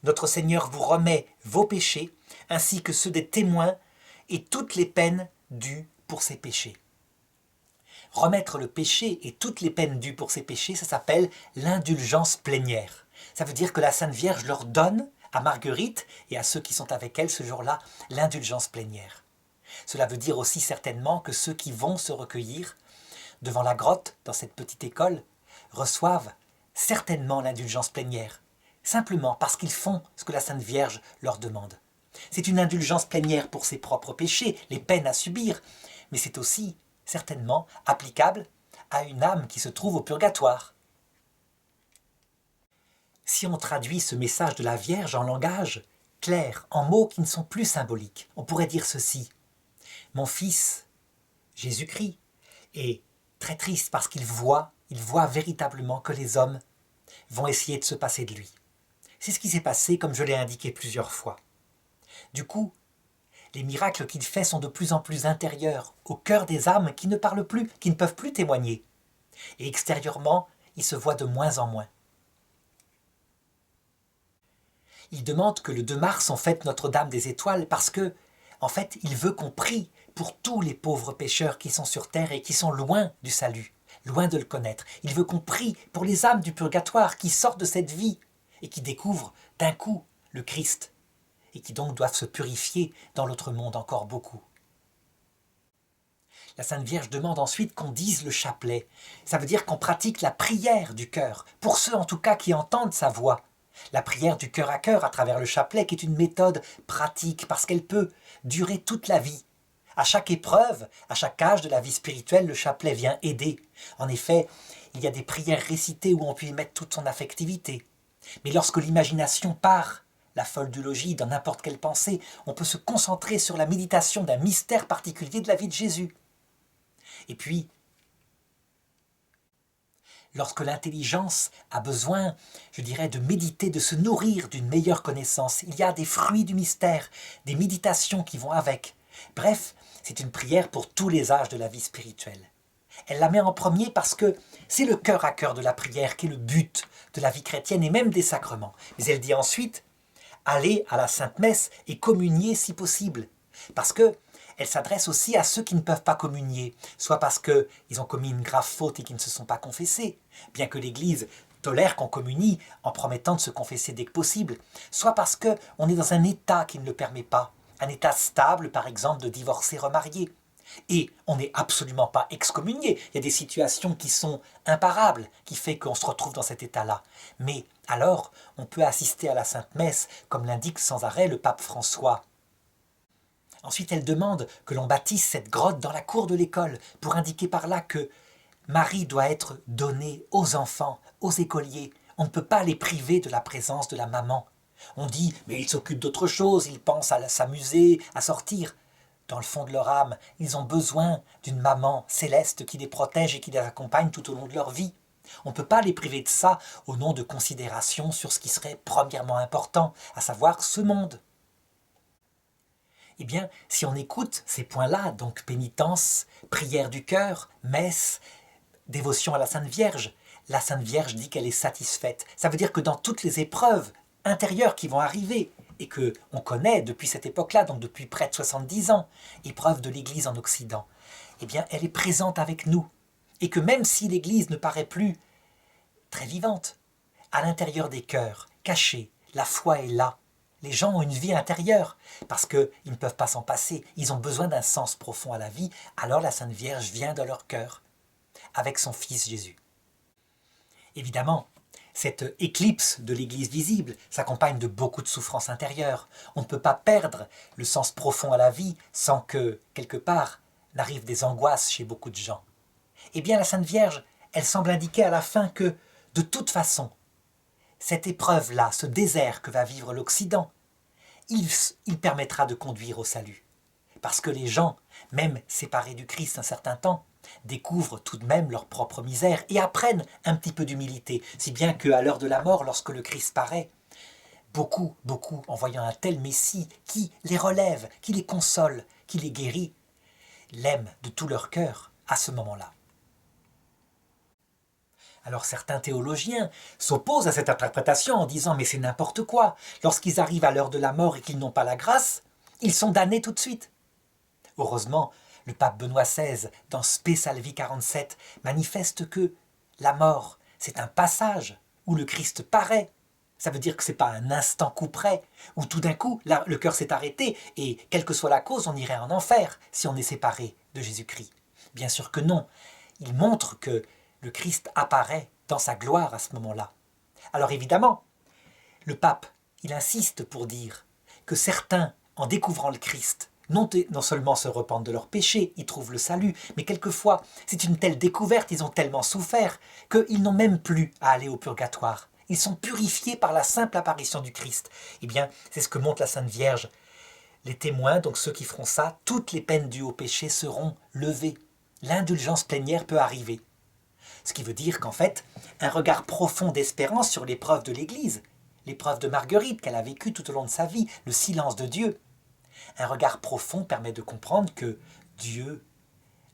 Notre Seigneur vous remet vos péchés, ainsi que ceux des témoins, et toutes les peines dues pour ces péchés. Remettre le péché et toutes les peines dues pour ces péchés, ça s'appelle l'indulgence plénière. Ça veut dire que la Sainte Vierge leur donne, à Marguerite et à ceux qui sont avec elle ce jour-là, l'indulgence plénière. Cela veut dire aussi certainement que ceux qui vont se recueillir devant la grotte, dans cette petite école, reçoivent certainement l'indulgence plénière, simplement parce qu'ils font ce que la Sainte Vierge leur demande. C'est une indulgence plénière pour ses propres péchés, les peines à subir, mais c'est aussi certainement applicable à une âme qui se trouve au purgatoire. Si on traduit ce message de la Vierge en langage clair, en mots qui ne sont plus symboliques, on pourrait dire ceci. Mon fils, Jésus-Christ, est très triste parce qu'il voit véritablement que les hommes vont essayer de se passer de lui. C'est ce qui s'est passé, comme je l'ai indiqué plusieurs fois. Du coup, les miracles qu'il fait sont de plus en plus intérieurs, au cœur des âmes qui ne parlent plus, qui ne peuvent plus témoigner. Et extérieurement, il se voit de moins en moins. Il demande que le 2 mars on fête Notre-Dame des Étoiles parce que, en fait, il veut qu'on prie pour tous les pauvres pécheurs qui sont sur terre et qui sont loin du salut, loin de le connaître. Il veut qu'on prie pour les âmes du purgatoire qui sortent de cette vie et qui découvrent d'un coup le Christ et qui donc doivent se purifier dans l'autre monde encore beaucoup. La Sainte Vierge demande ensuite qu'on dise le chapelet. Ça veut dire qu'on pratique la prière du cœur, pour ceux en tout cas qui entendent sa voix. La prière du cœur à cœur à travers le chapelet qui est une méthode pratique parce qu'elle peut durer toute la vie. À chaque épreuve, à chaque âge de la vie spirituelle, le chapelet vient aider. En effet, il y a des prières récitées où on peut y mettre toute son affectivité. Mais lorsque l'imagination part, la folle du logis, dans n'importe quelle pensée, on peut se concentrer sur la méditation d'un mystère particulier de la vie de Jésus. Et puis, lorsque l'intelligence a besoin, je dirais, de méditer, de se nourrir d'une meilleure connaissance, il y a des fruits du mystère, des méditations qui vont avec. Bref, c'est une prière pour tous les âges de la vie spirituelle. Elle la met en premier parce que c'est le cœur à cœur de la prière qui est le but de la vie chrétienne et même des sacrements. Mais elle dit ensuite, allez à la Sainte Messe et communier si possible. Parce que elle s'adresse aussi à ceux qui ne peuvent pas communier, soit parce qu'ils ont commis une grave faute et qui ne se sont pas confessés, bien que l'Église tolère qu'on communie en promettant de se confesser dès que possible, soit parce qu'on est dans un état qui ne le permet pas, un état stable par exemple de divorcer remarié. Et on n'est absolument pas excommunié. Il y a des situations qui sont imparables, qui fait qu'on se retrouve dans cet état-là. Mais alors, on peut assister à la Sainte Messe, comme l'indique sans arrêt le pape François. Ensuite, elle demande que l'on bâtisse cette grotte dans la cour de l'école, pour indiquer par là que Marie doit être donnée aux enfants, aux écoliers. On ne peut pas les priver de la présence de la maman. On dit, mais ils s'occupent d'autre chose, ils pensent à s'amuser, à sortir. Dans le fond de leur âme, ils ont besoin d'une maman céleste qui les protège et qui les accompagne tout au long de leur vie. On ne peut pas les priver de ça au nom de considérations sur ce qui serait premièrement important, à savoir ce monde. Eh bien, si on écoute ces points-là, donc pénitence, prière du cœur, messe, dévotion à la Sainte Vierge dit qu'elle est satisfaite. Ça veut dire que dans toutes les épreuves intérieures qui vont arriver, et qu'on connaît depuis cette époque-là, donc depuis près de 70 ans, épreuve de l'Église en Occident, eh bien, elle est présente avec nous. Et que même si l'Église ne paraît plus très vivante, à l'intérieur des cœurs, cachée, la foi est là. Les gens ont une vie intérieure, parce qu'ils ne peuvent pas s'en passer. Ils ont besoin d'un sens profond à la vie, alors la Sainte Vierge vient dans leur cœur, avec son Fils Jésus. Évidemment, cette éclipse de l'Église visible s'accompagne de beaucoup de souffrances intérieures. On ne peut pas perdre le sens profond à la vie sans que, quelque part, n'arrivent des angoisses chez beaucoup de gens. Eh bien, la Sainte Vierge, elle semble indiquer à la fin que, de toute façon, cette épreuve-là, ce désert que va vivre l'Occident, il permettra de conduire au salut. Parce que les gens, même séparés du Christ un certain temps, découvrent tout de même leur propre misère et apprennent un petit peu d'humilité, si bien qu'à l'heure de la mort, lorsque le Christ paraît, beaucoup, en voyant un tel Messie qui les relève, qui les console, qui les guérit, l'aiment de tout leur cœur à ce moment-là. Alors certains théologiens s'opposent à cette interprétation en disant « mais c'est n'importe quoi, lorsqu'ils arrivent à l'heure de la mort et qu'ils n'ont pas la grâce, ils sont damnés tout de suite ». Heureusement, le pape Benoît XVI, dans Spe Salvi 47, manifeste que la mort, c'est un passage où le Christ paraît. Ça veut dire que ce n'est pas un instant coup près, où tout d'un coup, le cœur s'est arrêté, et quelle que soit la cause, on irait en enfer si on est séparé de Jésus-Christ. Bien sûr que non. Il montre que le Christ apparaît dans sa gloire à ce moment-là. Alors évidemment, le pape, il insiste pour dire que certains, en découvrant le Christ, non seulement se repentent de leurs péchés, ils trouvent le salut, mais quelquefois, c'est une telle découverte, ils ont tellement souffert, qu'ils n'ont même plus à aller au purgatoire. Ils sont purifiés par la simple apparition du Christ. Eh bien, c'est ce que montre la Sainte Vierge. Les témoins, donc ceux qui feront ça, toutes les peines dues au péché seront levées. L'indulgence plénière peut arriver. Ce qui veut dire qu'en fait, un regard profond d'espérance sur l'épreuve de l'Église, l'épreuve de Marguerite qu'elle a vécue tout au long de sa vie, le silence de Dieu, un regard profond permet de comprendre que Dieu,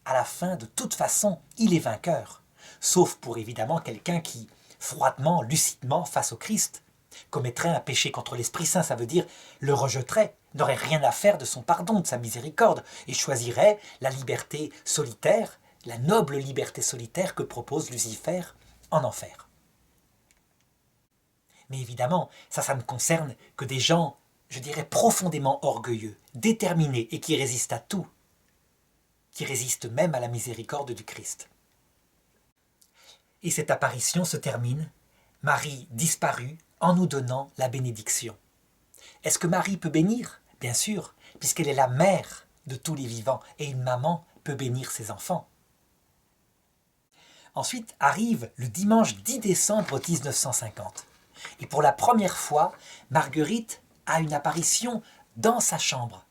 à la fin, de toute façon, il est vainqueur. Sauf pour évidemment quelqu'un qui, froidement, lucidement, face au Christ, commettrait un péché contre l'Esprit Saint, ça veut dire le rejetterait, n'aurait rien à faire de son pardon, de sa miséricorde, et choisirait la liberté solitaire, la noble liberté solitaire que propose Lucifer en enfer. Mais évidemment, ça ne concerne que des gens, je dirais, profondément orgueilleux, déterminés et qui résistent à tout, qui résistent même à la miséricorde du Christ. Et cette apparition se termine, Marie disparue, en nous donnant la bénédiction. Est-ce que Marie peut bénir? Bien sûr, puisqu'elle est la mère de tous les vivants, et une maman peut bénir ses enfants. Ensuite arrive le dimanche 10 décembre 1950. Et pour la première fois, Marguerite a une apparition dans sa chambre,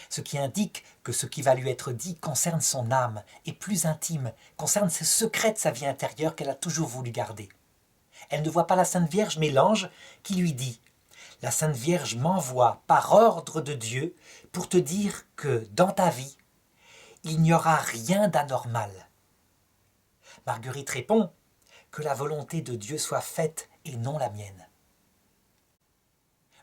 ce qui indique que ce qui va lui être dit concerne son âme, et plus intime, concerne ses secrets de sa vie intérieure qu'elle a toujours voulu garder. Elle ne voit pas la Sainte Vierge, mais l'ange qui lui dit « La Sainte Vierge m'envoie par ordre de Dieu pour te dire que dans ta vie, il n'y aura rien d'anormal. » Marguerite répond « Que la volonté de Dieu soit faite et non la mienne. »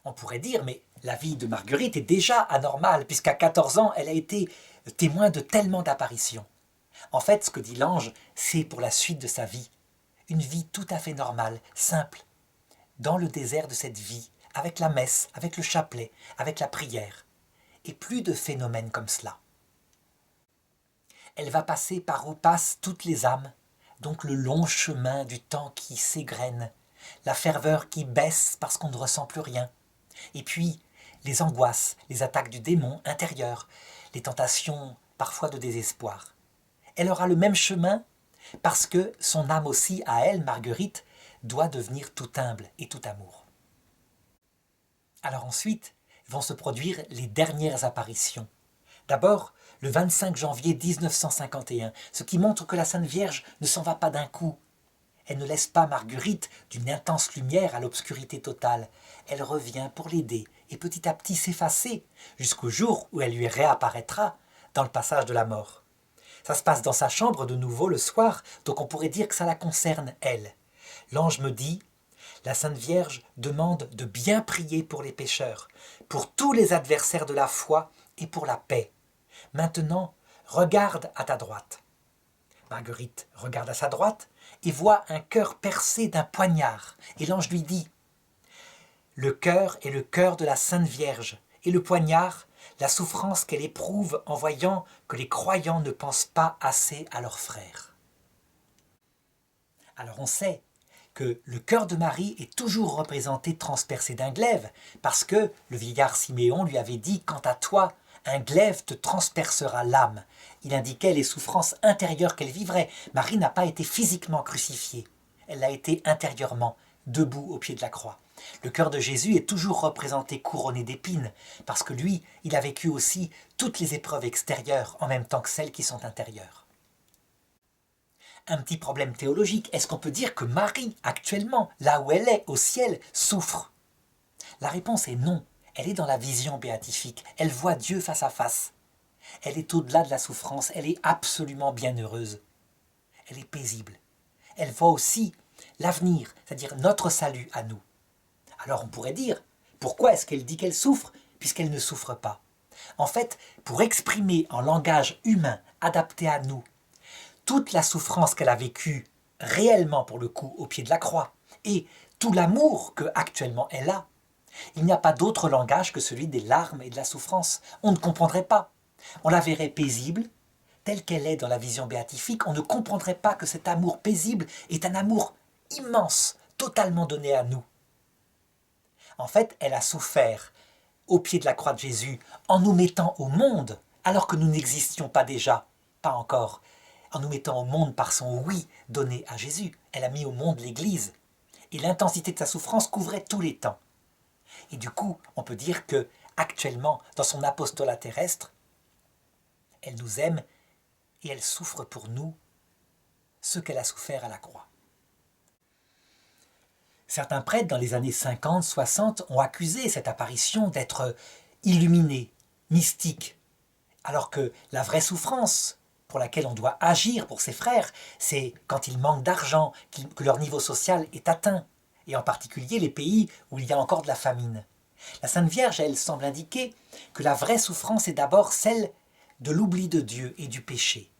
On pourrait dire, mais la vie de Marguerite est déjà anormale, puisqu'à 14 ans, elle a été témoin de tellement d'apparitions. En fait, ce que dit l'ange, c'est pour la suite de sa vie. une vie tout à fait normale, simple, dans le désert de cette vie, avec la messe, avec le chapelet, avec la prière, et plus de phénomènes comme cela. Elle va passer par où passent toutes les âmes, donc le long chemin du temps qui s'égrène, la ferveur qui baisse parce qu'on ne ressent plus rien, et puis les angoisses, les attaques du démon intérieur, les tentations parfois de désespoir. Elle aura le même chemin parce que son âme aussi, à elle, Marguerite, doit devenir tout humble et tout amour. Alors ensuite vont se produire les dernières apparitions. D'abord, le 25 janvier 1951, ce qui montre que la Sainte Vierge ne s'en va pas d'un coup. Elle ne laisse pas Marguerite d'une intense lumière à l'obscurité totale. Elle revient pour l'aider et petit à petit s'effacer jusqu'au jour où elle lui réapparaîtra dans le passage de la mort. Ça se passe dans sa chambre de nouveau le soir, donc on pourrait dire que ça la concerne, elle. L'ange me dit, la Sainte Vierge demande de bien prier pour les pécheurs, pour tous les adversaires de la foi et pour la paix. Maintenant, regarde à ta droite. Marguerite regarde à sa droite et voit un cœur percé d'un poignard. Et l'ange lui dit, le cœur est le cœur de la Sainte Vierge, et le poignard, la souffrance qu'elle éprouve en voyant que les croyants ne pensent pas assez à leurs frères. Alors on sait que le cœur de Marie est toujours représenté transpercé d'un glaive, parce que le vieillard Siméon lui avait dit « Quant à toi, un glaive te transpercera l'âme ». Il indiquait les souffrances intérieures qu'elle vivrait. Marie n'a pas été physiquement crucifiée, elle l'a été intérieurement, debout au pied de la croix. Le cœur de Jésus est toujours représenté couronné d'épines, parce que lui, il a vécu aussi toutes les épreuves extérieures en même temps que celles qui sont intérieures. Un petit problème théologique, est-ce qu'on peut dire que Marie, actuellement, là où elle est, au ciel, souffre? La réponse est non. Elle est dans la vision béatifique, elle voit Dieu face à face. Elle est au-delà de la souffrance, elle est absolument bienheureuse. Elle est paisible. Elle voit aussi l'avenir, c'est-à-dire notre salut à nous. Alors on pourrait dire, pourquoi est-ce qu'elle dit qu'elle souffre, puisqu'elle ne souffre pas? En fait, pour exprimer en langage humain, adapté à nous, toute la souffrance qu'elle a vécue, réellement pour le coup, au pied de la croix, et tout l'amour que actuellement elle a, il n'y a pas d'autre langage que celui des larmes et de la souffrance. On ne comprendrait pas. On la verrait paisible, telle qu'elle est dans la vision béatifique, on ne comprendrait pas que cet amour paisible est un amour immense, totalement donné à nous. En fait, elle a souffert au pied de la croix de Jésus en nous mettant au monde, alors que nous n'existions pas déjà, pas encore, en nous mettant au monde par son oui donné à Jésus. Elle a mis au monde l'Église. Et l'intensité de sa souffrance couvrait tous les temps. Et du coup, on peut dire que, actuellement, dans son apostolat terrestre, elle nous aime et elle souffre pour nous ce qu'elle a souffert à la croix. Certains prêtres, dans les années 50, 60, ont accusé cette apparition d'être illuminée, mystique, alors que la vraie souffrance pour laquelle on doit agir pour ses frères, c'est quand ils manquent d'argent, que leur niveau social est atteint, et en particulier les pays où il y a encore de la famine. La Sainte Vierge, elle, semble indiquer que la vraie souffrance est d'abord celle de l'oubli de Dieu et du péché.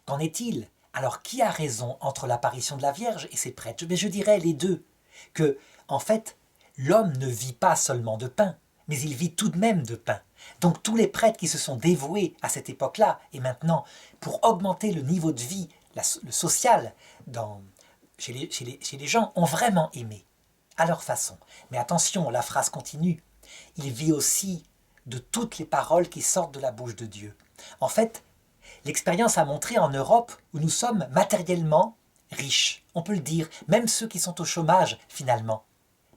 Qu'en est-il? Alors, qui a raison entre l'apparition de la Vierge et ses prêtres? Mais je dirais les deux, que, en fait, l'homme ne vit pas seulement de pain, mais il vit tout de même de pain. Donc tous les prêtres qui se sont dévoués à cette époque-là, et maintenant, pour augmenter le niveau de vie, le social, chez les gens, ont vraiment aimé, à leur façon. Mais attention, la phrase continue, il vit aussi de toutes les paroles qui sortent de la bouche de Dieu. En fait, l'expérience a montré en Europe où nous sommes matériellement riches, on peut le dire, même ceux qui sont au chômage finalement,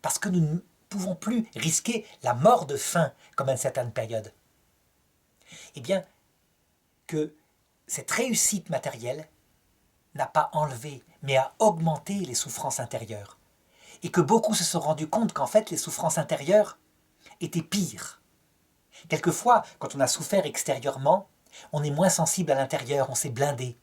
parce que nous ne pouvons plus risquer la mort de faim comme à une certaine période. Eh bien, que cette réussite matérielle n'a pas enlevé, mais a augmenté les souffrances intérieures. Et que beaucoup se sont rendus compte qu'en fait les souffrances intérieures étaient pires. Quelquefois, quand on a souffert extérieurement, on est moins sensible à l'intérieur, on s'est blindé.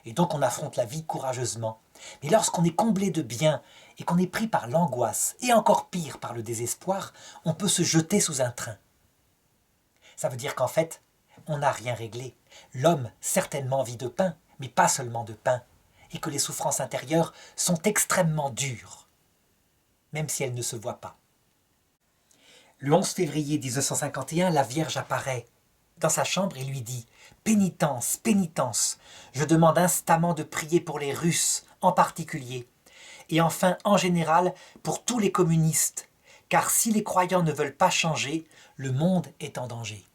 Et donc on affronte la vie courageusement. Mais lorsqu'on est comblé de bien et qu'on est pris par l'angoisse, et encore pire par le désespoir, on peut se jeter sous un train. Ça veut dire qu'en fait, on n'a rien réglé. L'homme certainement vit de pain, mais pas seulement de pain. et que les souffrances intérieures sont extrêmement dures, même si elles ne se voient pas. Le 11 février 1951, la Vierge apparaît dans sa chambre et lui dit « Pénitence, pénitence, je demande instamment de prier pour les Russes en particulier, et enfin en général pour tous les communistes, car si les croyants ne veulent pas changer, le monde est en danger. »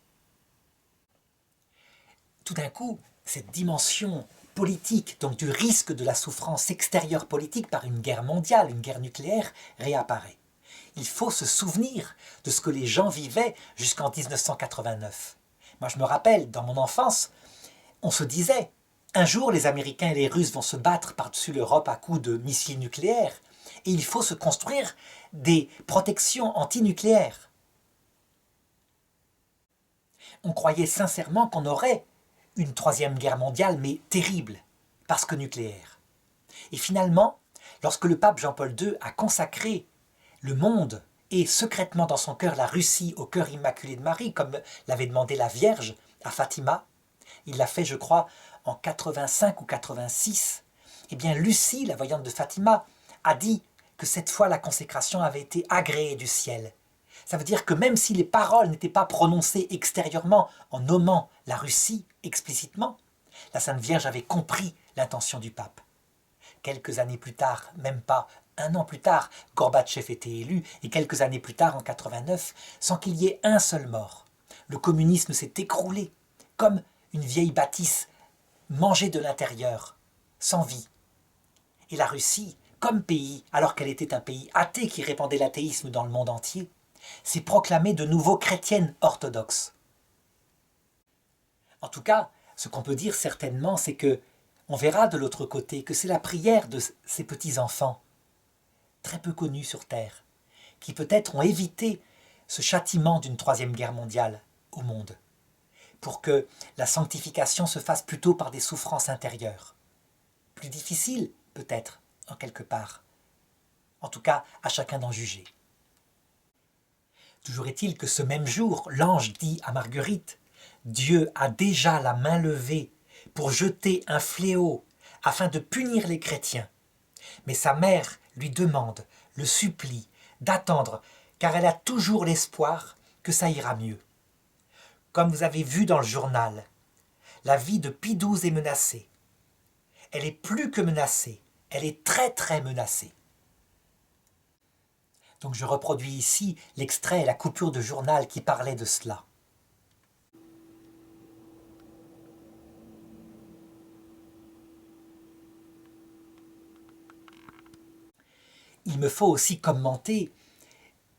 Tout d'un coup, cette dimension politique, donc du risque de la souffrance extérieure politique par une guerre mondiale, une guerre nucléaire, réapparaît. Il faut se souvenir de ce que les gens vivaient jusqu'en 1989. Moi, je me rappelle, dans mon enfance, on se disait un jour, les Américains et les Russes vont se battre par-dessus l'Europe à coups de missiles nucléaires et il faut se construire des protections antinucléaires. On croyait sincèrement qu'on aurait une troisième guerre mondiale, mais terrible, parce que nucléaire. Et finalement, lorsque le pape Jean-Paul II a consacré le monde et secrètement dans son cœur la Russie au cœur immaculé de Marie, comme l'avait demandé la Vierge à Fatima, il l'a fait, je crois, en 85 ou 86, eh bien Lucie, la voyante de Fatima, a dit que cette fois la consécration avait été agréée du ciel. Ça veut dire que même si les paroles n'étaient pas prononcées extérieurement en nommant la Russie explicitement, la Sainte Vierge avait compris l'intention du pape. Quelques années plus tard, même pas un an plus tard, Gorbatchev était élu, et quelques années plus tard, en 89, sans qu'il y ait un seul mort. Le communisme s'est écroulé, comme une vieille bâtisse mangée de l'intérieur, sans vie. Et la Russie, comme pays, alors qu'elle était un pays athée qui répandait l'athéisme dans le monde entier, s'est proclamée de nouveau chrétienne orthodoxe. En tout cas, ce qu'on peut dire certainement, c'est que on verra de l'autre côté que c'est la prière de ces petits-enfants, très peu connus sur Terre, qui peut-être ont évité ce châtiment d'une troisième guerre mondiale au monde, pour que la sanctification se fasse plutôt par des souffrances intérieures. Plus difficiles, peut-être, en quelque part. En tout cas, à chacun d'en juger. Toujours est-il que ce même jour, l'ange dit à Marguerite « Dieu a déjà la main levée pour jeter un fléau afin de punir les chrétiens. Mais sa mère lui demande, le supplie, d'attendre, car elle a toujours l'espoir que ça ira mieux. Comme vous avez vu dans le journal, la vie de Pie XII est menacée. Elle est plus que menacée, elle est très très menacée. » Donc je reproduis ici l'extrait et la coupure de journal qui parlait de cela. Il me faut aussi commenter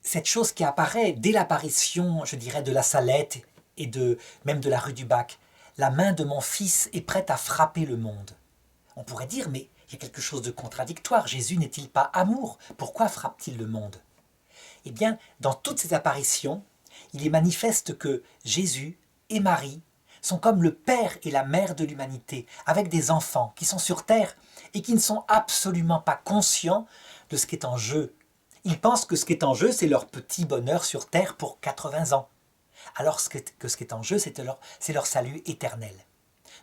cette chose qui apparaît dès l'apparition, je dirais, de la Salette et même de la rue du Bac. La main de mon fils est prête à frapper le monde. On pourrait dire, mais il y a quelque chose de contradictoire. Jésus n'est-il pas amour? Pourquoi frappe-t-il le monde? Eh bien, dans toutes ces apparitions, il est manifeste que Jésus et Marie sont comme le père et la mère de l'humanité, avec des enfants qui sont sur terre et qui ne sont absolument pas conscients de ce qui est en jeu. Ils pensent que ce qui est en jeu, c'est leur petit bonheur sur terre pour 80 ans, alors que ce qui est en jeu, c'est leur salut éternel.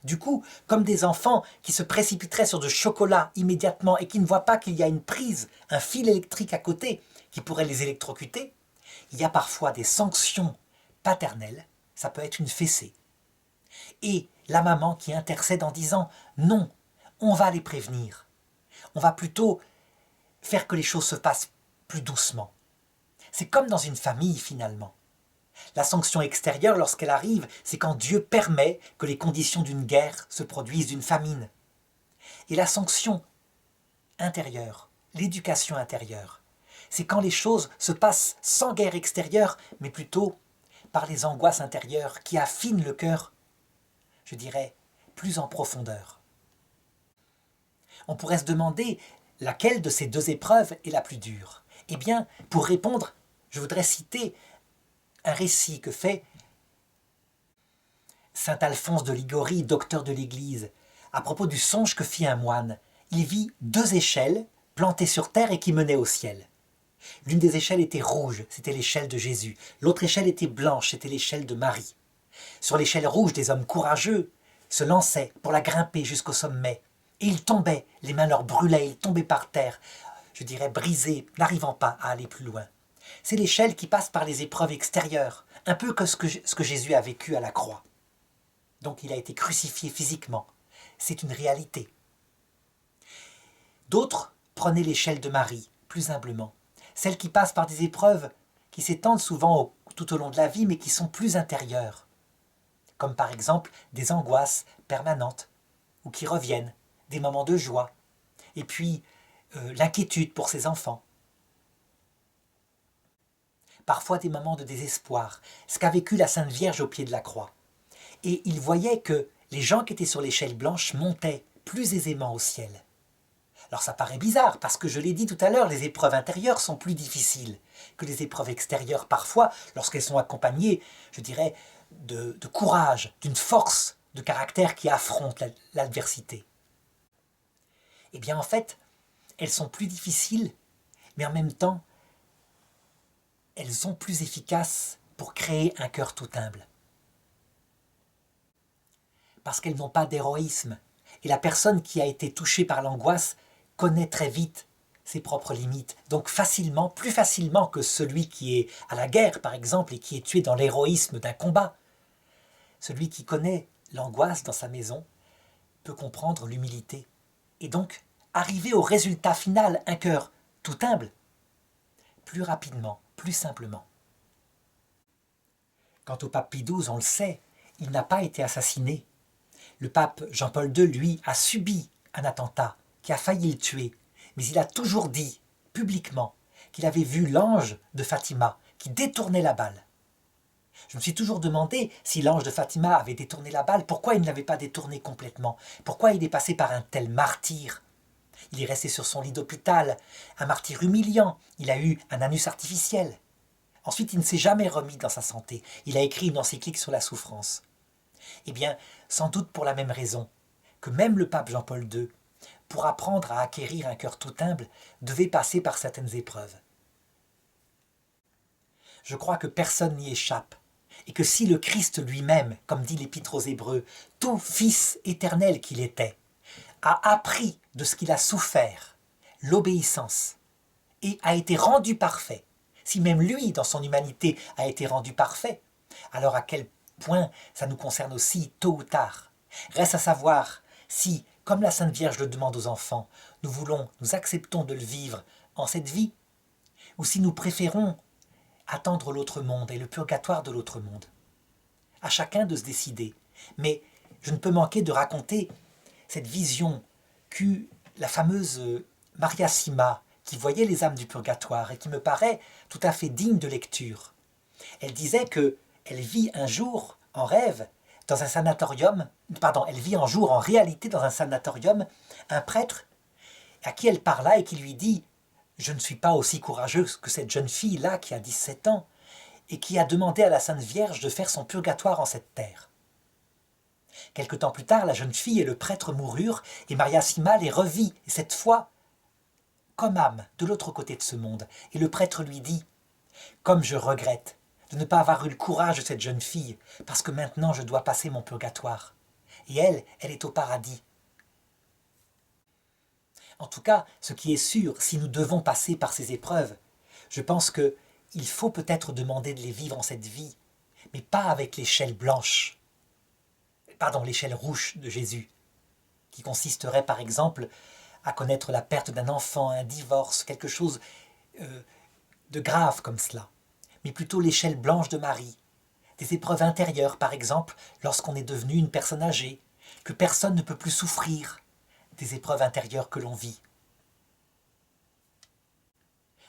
Du coup, comme des enfants qui se précipiteraient sur du chocolat immédiatement et qui ne voient pas qu'il y a une prise, un fil électrique à côté qui pourrait les électrocuter, il y a parfois des sanctions paternelles, ça peut être une fessée. Et la maman qui intercède en disant « Non, on va les prévenir. On va plutôt faire que les choses se passent plus doucement. » C'est comme dans une famille finalement. La sanction extérieure, lorsqu'elle arrive, c'est quand Dieu permet que les conditions d'une guerre se produisent, d'une famine. Et la sanction intérieure, l'éducation intérieure, c'est quand les choses se passent sans guerre extérieure, mais plutôt par les angoisses intérieures qui affinent le cœur, je dirais, plus en profondeur. On pourrait se demander laquelle de ces deux épreuves est la plus dure. Eh bien, pour répondre, je voudrais citer un récit que fait saint Alphonse de Ligorie, docteur de l'Église, à propos du songe que fit un moine. Il vit deux échelles plantées sur terre et qui menaient au ciel. L'une des échelles était rouge, c'était l'échelle de Jésus. L'autre échelle était blanche, c'était l'échelle de Marie. Sur l'échelle rouge, des hommes courageux se lançaient pour la grimper jusqu'au sommet. Et ils tombaient, les mains leur brûlaient, ils tombaient par terre, je dirais brisés, n'arrivant pas à aller plus loin. C'est l'échelle qui passe par les épreuves extérieures, un peu que ce que Jésus a vécu à la croix. Donc il a été crucifié physiquement. C'est une réalité. D'autres prenaient l'échelle de Marie, plus humblement. Celle qui passe par des épreuves qui s'étendent souvent tout au long de la vie, mais qui sont plus intérieures. Comme par exemple des angoisses permanentes, ou qui reviennent, des moments de joie, et puis l'inquiétude pour ses enfants. Parfois des moments de désespoir, ce qu'a vécu la Sainte Vierge au pied de la croix. Et il voyait que les gens qui étaient sur l'échelle blanche montaient plus aisément au ciel. Alors ça paraît bizarre, parce que je l'ai dit tout à l'heure, les épreuves intérieures sont plus difficiles que les épreuves extérieures, parfois, lorsqu'elles sont accompagnées, je dirais, de courage, d'une force de caractère qui affronte l'adversité. Eh bien en fait, elles sont plus difficiles, mais en même temps, elles sont plus efficaces pour créer un cœur tout humble. Parce qu'elles n'ont pas d'héroïsme. Et la personne qui a été touchée par l'angoisse connaît très vite ses propres limites. Donc facilement, plus facilement que celui qui est à la guerre, par exemple, et qui est tué dans l'héroïsme d'un combat. Celui qui connaît l'angoisse dans sa maison peut comprendre l'humilité. Et donc, arriver au résultat final, un cœur tout humble, plus rapidement, plus simplement. Quant au pape Pie XII, on le sait, il n'a pas été assassiné. Le pape Jean-Paul II, lui, a subi un attentat qui a failli le tuer, mais il a toujours dit, publiquement, qu'il avait vu l'ange de Fatima qui détournait la balle. Je me suis toujours demandé si l'ange de Fatima avait détourné la balle, pourquoi il ne l'avait pas détournée complètement, pourquoi il est passé par un tel martyre. Il est resté sur son lit d'hôpital, un martyre humiliant, il a eu un anus artificiel. Ensuite, il ne s'est jamais remis dans sa santé, il a écrit une encyclique sur la souffrance. Eh bien, sans doute pour la même raison, que même le pape Jean-Paul II, pour apprendre à acquérir un cœur tout humble, devait passer par certaines épreuves. Je crois que personne n'y échappe, et que si le Christ lui-même, comme dit l'Épître aux Hébreux, tout Fils éternel qu'il était, a appris de ce qu'il a souffert, l'obéissance, et a été rendu parfait, si même lui, dans son humanité, a été rendu parfait, alors à quel point ça nous concerne aussi, tôt ou tard. Reste à savoir si, comme la Sainte Vierge le demande aux enfants, nous acceptons de le vivre en cette vie, ou si nous préférons attendre l'autre monde et le purgatoire de l'autre monde. À chacun de se décider. Mais je ne peux manquer de raconter cette vision qu'eut la fameuse Maria Sima, qui voyait les âmes du purgatoire et qui me paraît tout à fait digne de lecture. Elle disait qu'elle vit un jour en rêve dans un sanatorium, elle vit un jour en réalité dans un sanatorium, un prêtre à qui elle parla et qui lui dit « Je ne suis pas aussi courageuse que cette jeune fille-là qui a 17 ans et qui a demandé à la Sainte Vierge de faire son purgatoire en cette terre. » Quelque temps plus tard, la jeune fille et le prêtre moururent et Maria Sima les revit, et cette fois comme âme de l'autre côté de ce monde. Et le prêtre lui dit « Comme je regrette de ne pas avoir eu le courage de cette jeune fille, parce que maintenant je dois passer mon purgatoire. Et elle est au paradis. » En tout cas, ce qui est sûr, si nous devons passer par ces épreuves, je pense qu'il faut peut-être demander de les vivre en cette vie, mais pas avec l'échelle blanche, l'échelle rouge de Jésus, qui consisterait par exemple à connaître la perte d'un enfant, un divorce, quelque chose de grave comme cela, mais plutôt l'échelle blanche de Marie, des épreuves intérieures par exemple lorsqu'on est devenu une personne âgée, que personne ne peut plus souffrir, des épreuves intérieures que l'on vit.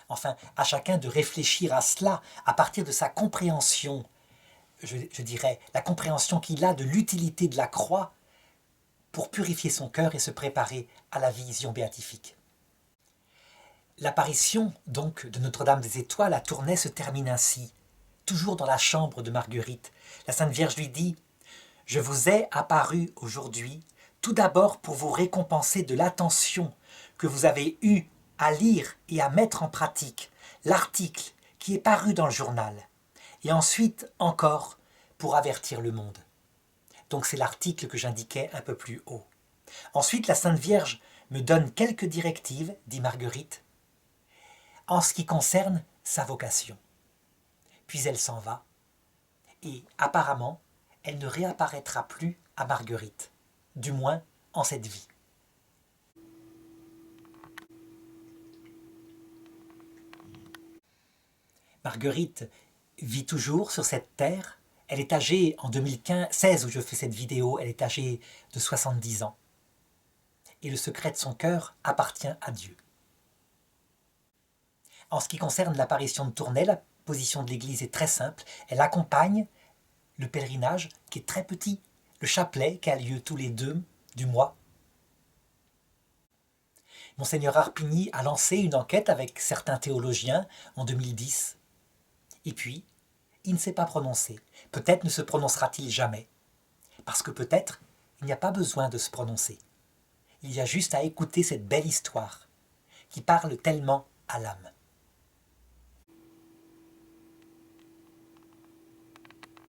Enfin, à chacun de réfléchir à cela à partir de sa compréhension, je dirais, la compréhension qu'il a de l'utilité de la croix pour purifier son cœur et se préparer à la vision béatifique. L'apparition, donc, de Notre-Dame des Étoiles à Tournai se termine ainsi, toujours dans la chambre de Marguerite. La Sainte Vierge lui dit « Je vous ai apparu aujourd'hui, tout d'abord pour vous récompenser de l'attention que vous avez eue à lire et à mettre en pratique l'article qui est paru dans le journal, et ensuite encore pour avertir le monde. » Donc c'est l'article que j'indiquais un peu plus haut. Ensuite, la Sainte Vierge me donne quelques directives, dit Marguerite, en ce qui concerne sa vocation. Puis elle s'en va, et apparemment, elle ne réapparaîtra plus à Marguerite, du moins en cette vie. Marguerite vit toujours sur cette terre. Elle est âgée, en 2016 où je fais cette vidéo, elle est âgée de 70 ans. Et le secret de son cœur appartient à Dieu. En ce qui concerne l'apparition de Tournai, la position de l'Église est très simple. Elle accompagne le pèlerinage qui est très petit, le chapelet qui a lieu tous les 2 du mois. Monseigneur Harpigny a lancé une enquête avec certains théologiens en 2010. Et puis, il ne s'est pas prononcé. Peut-être ne se prononcera-t-il jamais. Parce que peut-être, il n'y a pas besoin de se prononcer. Il y a juste à écouter cette belle histoire qui parle tellement à l'âme.